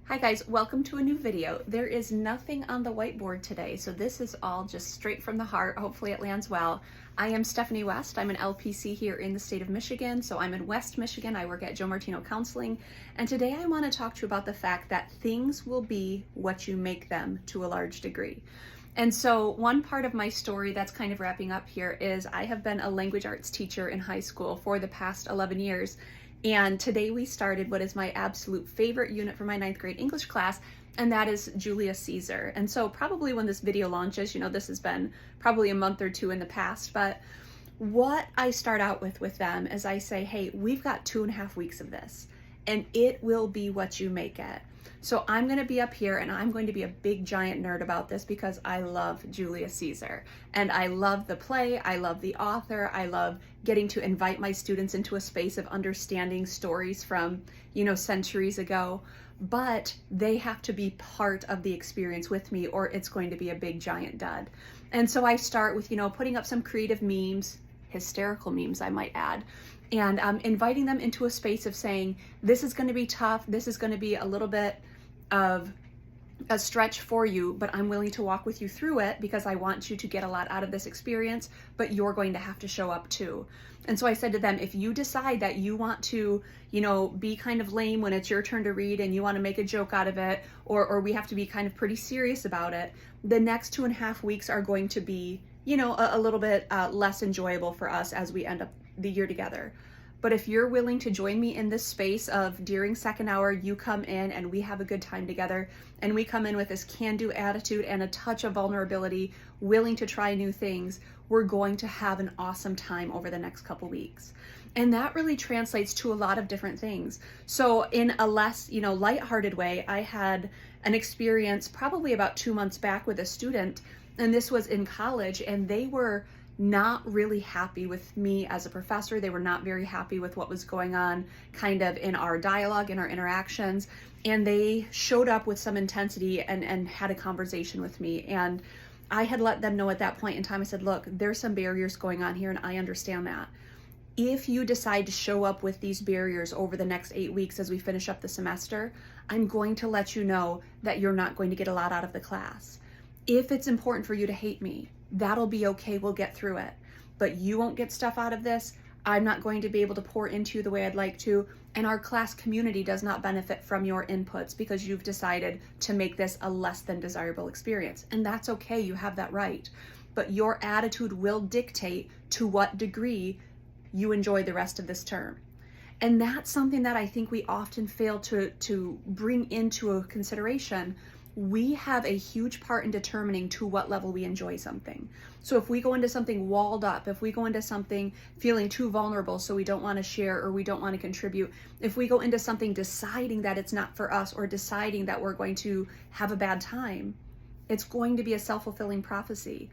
Hi guys, welcome to a new video. There is nothing on the whiteboard today, so this is all just straight from the heart. Hopefully it lands well. I am Stephanie West. I'm an LPC here in the state of Michigan, so I'm in West Michigan. I work at Joe Martino Counseling, and today I want to talk to you about the fact that things will be what you make them to a large degree. And so one part of my story that's kind of wrapping up here is I have been a language arts teacher in high school for the past 11 years. And today we started what is my absolute favorite unit for my 9th grade English class, and that is Julius Caesar. And so probably when this video launches, this has been probably a month or two in the past, but what I start out with them is I say, hey, we've got 2.5 weeks of this, and it will be what you make it. So I'm going to be up here and I'm going to be a big giant nerd about this because I love Julius Caesar and I love the play. I love the author. I love getting to invite my students into a space of understanding stories from, centuries ago, but they have to be part of the experience with me or it's going to be a big giant dud. And so I start with, putting up some creative memes, hysterical memes, I might add, and inviting them into a space of saying, this is going to be tough. This is going to be a little bit of a stretch for you, but I'm willing to walk with you through it because I want you to get a lot out of this experience, but you're going to have to show up too. And so I said to them, if you decide that you want to, be kind of lame when it's your turn to read and you want to make a joke out of it, or we have to be kind of pretty serious about it, the next 2.5 weeks are going to be, a little bit less enjoyable for us as we end up the year together. But if you're willing to join me in this space of during second hour, you come in and we have a good time together, and we come in with this can-do attitude and a touch of vulnerability, willing to try new things, we're going to have an awesome time over the next couple weeks. And that really translates to a lot of different things. So in a less, lighthearted way, I had an experience probably about 2 months back with a student, and this was in college, and they were not really happy with me as a professor. They were not very happy with what was going on kind of in our dialogue, in our interactions. And they showed up with some intensity and had a conversation with me. And I had let them know at that point in time, I said, look, there's some barriers going on here and I understand that. If you decide to show up with these barriers over the next 8 weeks as we finish up the semester, I'm going to let you know that you're not going to get a lot out of the class. If it's important for you to hate me, that'll be okay, we'll get through it. But you won't get stuff out of this. I'm not going to be able to pour into you the way I'd like to, and our class community does not benefit from your inputs because you've decided to make this a less than desirable experience. And that's okay, you have that right. But your attitude will dictate to what degree you enjoy the rest of this term. And that's something that I think we often fail to bring into a consideration. We have a huge part in determining to what level we enjoy something. So if we go into something walled up, if we go into something feeling too vulnerable so we don't want to share or we don't want to contribute, if we go into something deciding that it's not for us or deciding that we're going to have a bad time, it's going to be a self-fulfilling prophecy.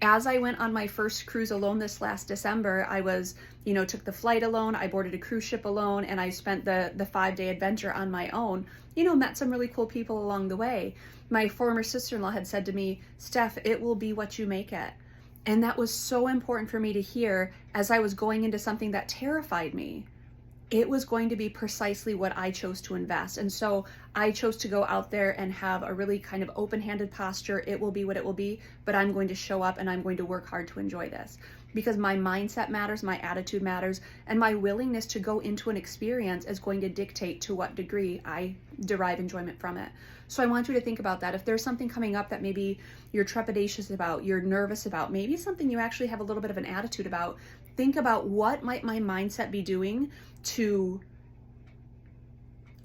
As I went on my first cruise alone this last December, I was, took the flight alone, I boarded a cruise ship alone, and I spent the 5-day adventure on my own, met some really cool people along the way. My former sister-in-law had said to me, Steph, it will be what you make it. And that was so important for me to hear as I was going into something that terrified me. It was going to be precisely what I chose to invest. And so I chose to go out there and have a really kind of open-handed posture. It will be what it will be, but I'm going to show up and I'm going to work hard to enjoy this because my mindset matters, my attitude matters, and my willingness to go into an experience is going to dictate to what degree I derive enjoyment from it. So I want you to think about that. If there's something coming up that maybe you're trepidatious about, you're nervous about, maybe something you actually have a little bit of an attitude about, think about what might my mindset be doing to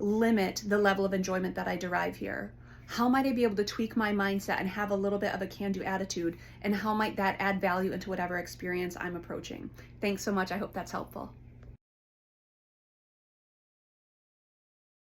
limit the level of enjoyment that I derive here. How might I be able to tweak my mindset and have a little bit of a can-do attitude? And how might that add value into whatever experience I'm approaching? Thanks so much. I hope that's helpful.